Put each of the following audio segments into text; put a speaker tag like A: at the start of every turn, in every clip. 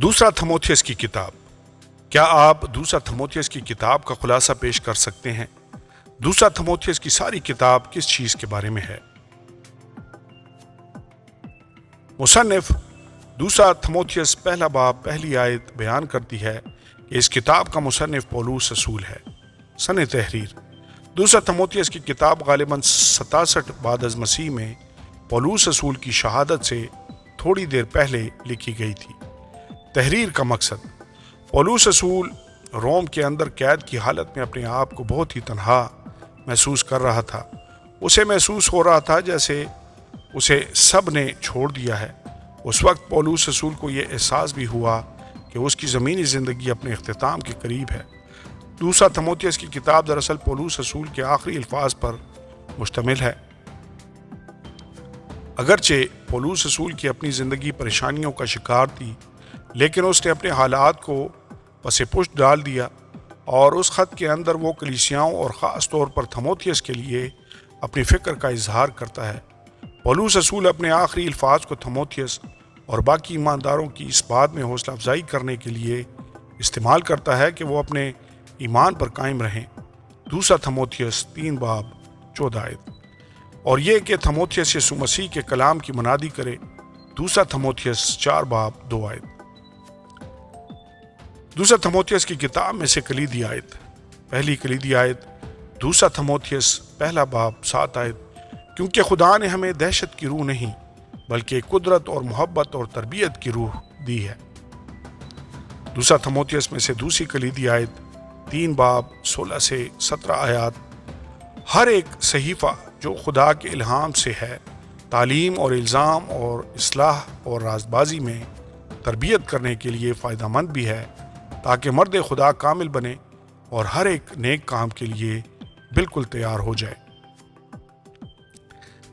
A: دوسرا تھموتھیوس کی کتاب۔ کیا آپ دوسرا تھموتھیوس کی کتاب کا خلاصہ پیش کر سکتے ہیں؟ دوسرا تھموتھیوس کی ساری کتاب کس چیز کے بارے میں ہے؟ مصنف دوسرا تھموتھیوس پہلا باب پہلی آیت بیان کرتی ہے کہ اس کتاب کا مصنف پولوس رسول ہے۔ سن تحریر دوسرا تھموتھیوس کی کتاب غالباً 67 بعد از مسیح میں پولوس رسول کی شہادت سے تھوڑی دیر پہلے لکھی گئی تھی۔ تحریر کا مقصد: پولوس رسول روم کے اندر قید کی حالت میں اپنے آپ کو بہت ہی تنہا محسوس کر رہا تھا۔ اسے محسوس ہو رہا تھا جیسے اسے سب نے چھوڑ دیا ہے۔ اس وقت پولوس رسول کو یہ احساس بھی ہوا کہ اس کی زمینی زندگی اپنے اختتام کے قریب ہے۔ دوسرا تھموتھیوس کی کتاب دراصل پولوس رسول کے آخری الفاظ پر مشتمل ہے۔ اگرچہ پولوس رسول کی اپنی زندگی پریشانیوں کا شکار تھی، لیکن اس نے اپنے حالات کو پس پشت ڈال دیا، اور اس خط کے اندر وہ کلیسیاؤں اور خاص طور پر تھموتھیوس کے لیے اپنی فکر کا اظہار کرتا ہے۔ پولوس رسول اپنے آخری الفاظ کو تھموتھیوس اور باقی ایمانداروں کی اس بات میں حوصلہ افزائی کرنے کے لیے استعمال کرتا ہے کہ وہ اپنے ایمان پر قائم رہیں۔ دوسرا تھموتھیوس 3 باب 14 آیت، اور یہ کہ تھموتھیوس یسوع مسیح کے کلام کی منادی کرے۔ دوسرا تھموتھیوس 4 باب 2 آیت۔ دوسرا تھموتھیوس کی کتاب میں سے کلیدی آیت۔ پہلی کلیدی آیت دوسرا تھموتھیوس پہلا باب 7 آیت، کیونکہ خدا نے ہمیں دہشت کی روح نہیں بلکہ قدرت اور محبت اور تربیت کی روح دی ہے۔ دوسرا تھموتھیوس میں سے دوسری کلیدی آیت 3 باب 16 سے 17 آیات، ہر ایک صحیفہ جو خدا کے الہام سے ہے تعلیم اور الزام اور اصلاح اور راست بازی میں تربیت کرنے کے لیے فائدہ مند بھی ہے، تاکہ مرد خدا کامل بنے اور ہر ایک نیک کام کے لیے بالکل تیار ہو جائے۔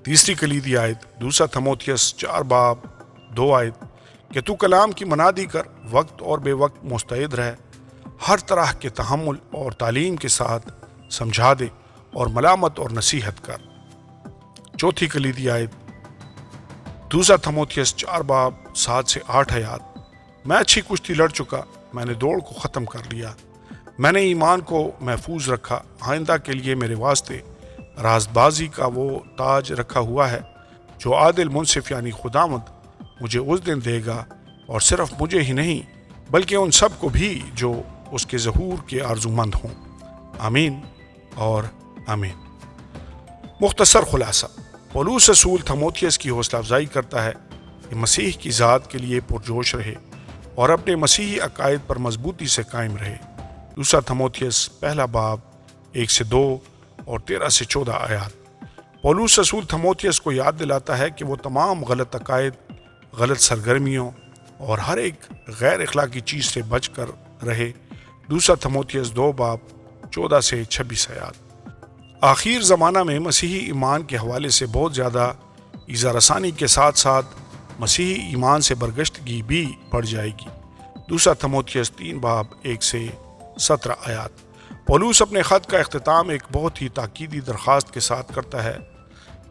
A: تیسری کلیدی آیت دوسرا تھموتھیوس 4 باب 2 آیت، کہ تو کلام کی منادی کر، وقت اور بے وقت مستعد رہ، ہر طرح کے تحمل اور تعلیم کے ساتھ سمجھا دے اور ملامت اور نصیحت کر۔ چوتھی کلیدی آیت دوسرا تھموتھیوس 4 باب 7 سے 8 آیات، میں اچھی کشتی لڑ چکا، میں نے دوڑ کو ختم کر لیا، میں نے ایمان کو محفوظ رکھا، آئندہ کے لیے میرے واسطے راست بازی کا وہ تاج رکھا ہوا ہے جو عادل منصف یعنی خداوند مجھے اس دن دے گا، اور صرف مجھے ہی نہیں بلکہ ان سب کو بھی جو اس کے ظہور کے آرزومند ہوں۔ آمین اور آمین۔ مختصر خلاصہ: پولوس رسول تھموتھیوس کی حوصلہ افزائی کرتا ہے کہ مسیح کی ذات کے لیے پرجوش رہے اور اپنے مسیحی عقائد پر مضبوطی سے قائم رہے۔ دوسرا تھموتھیوس پہلا باب 1 سے 2 اور 13 سے 14 آیات۔ پولوس رسول تھموتھیوس کو یاد دلاتا ہے کہ وہ تمام غلط عقائد، غلط سرگرمیوں اور ہر ایک غیر اخلاقی چیز سے بچ کر رہے۔ دوسرا تھموتھیوس 2 باب 14 سے 26 آیات۔ آخر زمانہ میں مسیحی ایمان کے حوالے سے بہت زیادہ ایذا رسانی کے ساتھ ساتھ مسیحی ایمان سے برگشتگی بھی بڑھ جائے گی۔ دوسرا تھموتھیوس 3 باب 1 سے 17 آیات۔ پولوس اپنے خط کا اختتام ایک بہت ہی تاکیدی درخواست کے ساتھ کرتا ہے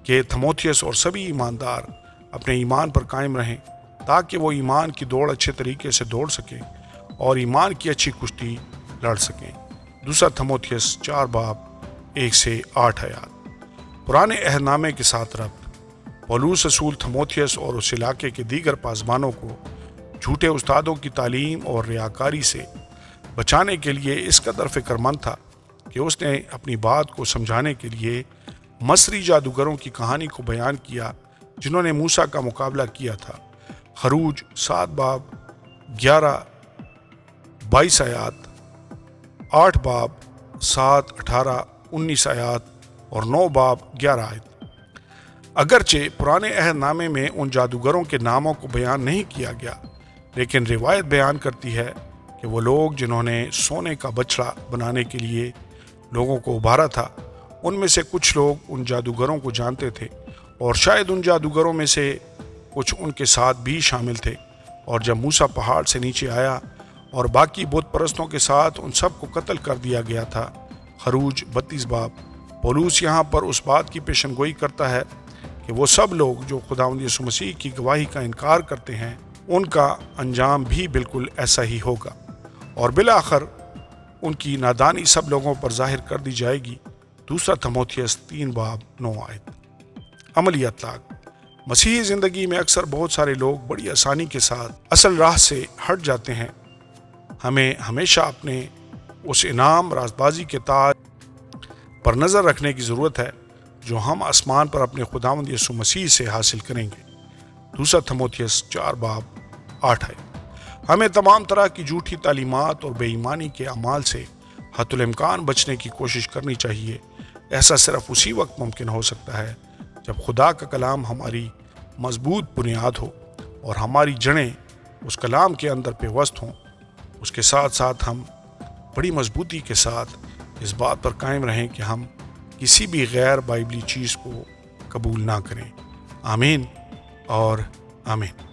A: کہ تھموتھیوس اور سبھی ایماندار اپنے ایمان پر قائم رہیں، تاکہ وہ ایمان کی دوڑ اچھے طریقے سے دوڑ سکیں اور ایمان کی اچھی کشتی لڑ سکیں۔ دوسرا تھموتھیوس 4 باب 1 سے 8 آیات۔ پرانے عہد نامے کے ساتھ ربط: پولوس رسول تھموتھیوس اور اس علاقے کے دیگر پاسبانوں کو جھوٹے استادوں کی تعلیم اور ریاکاری سے بچانے کے لیے اس قدر فکر مند تھا کہ اس نے اپنی بات کو سمجھانے کے لیے مصری جادوگروں کی کہانی کو بیان کیا جنہوں نے موسیٰ کا مقابلہ کیا تھا۔ خروج 7 باب 11 22 آیات، 8 باب 7 18 19 آیات اور 9 باب 11 آیت۔ اگرچہ پرانے عہد نامے میں ان جادوگروں کے ناموں کو بیان نہیں کیا گیا، لیکن روایت بیان کرتی ہے کہ وہ لوگ جنہوں نے سونے کا بچڑا بنانے کے لیے لوگوں کو ابھارا تھا، ان میں سے کچھ لوگ ان جادوگروں کو جانتے تھے، اور شاید ان جادوگروں میں سے کچھ ان کے ساتھ بھی شامل تھے۔ اور جب موسیٰ پہاڑ سے نیچے آیا اور باقی بت پرستوں کے ساتھ ان سب کو قتل کر دیا گیا تھا۔ خروج 32 باب۔ پولوس یہاں پر اس بات کی پیشن گوئی کرتا ہے کہ وہ سب لوگ جو خداوند یسوع مسیح کی گواہی کا انکار کرتے ہیں ان کا انجام بھی بالکل ایسا ہی ہوگا، اور بالآخر ان کی نادانی سب لوگوں پر ظاہر کر دی جائے گی۔ 2 تموتھیوس 3:9۔ عملی اطلاق۔ مسیحی زندگی میں اکثر بہت سارے لوگ بڑی آسانی کے ساتھ اصل راہ سے ہٹ جاتے ہیں۔ ہمیں ہمیشہ اپنے اس انعام راست بازی کے تاج پر نظر رکھنے کی ضرورت ہے جو ہم آسمان پر اپنے خداوند یسوع مسیح سے حاصل کریں گے۔ 2 تموتھیوس 4:8۔ ہمیں تمام طرح کی جھوٹی تعلیمات اور بے ایمانی کے اعمال سے حتی الامکان بچنے کی کوشش کرنی چاہیے۔ ایسا صرف اسی وقت ممکن ہو سکتا ہے جب خدا کا کلام ہماری مضبوط بنیاد ہو اور ہماری جڑیں اس کلام کے اندر پیوست ہوں۔ اس کے ساتھ ساتھ ہم بڑی مضبوطی کے ساتھ اس بات پر قائم رہیں کہ ہم کسی بھی غیر بائبلی چیز کو قبول نہ کریں۔ آمین اور آمین۔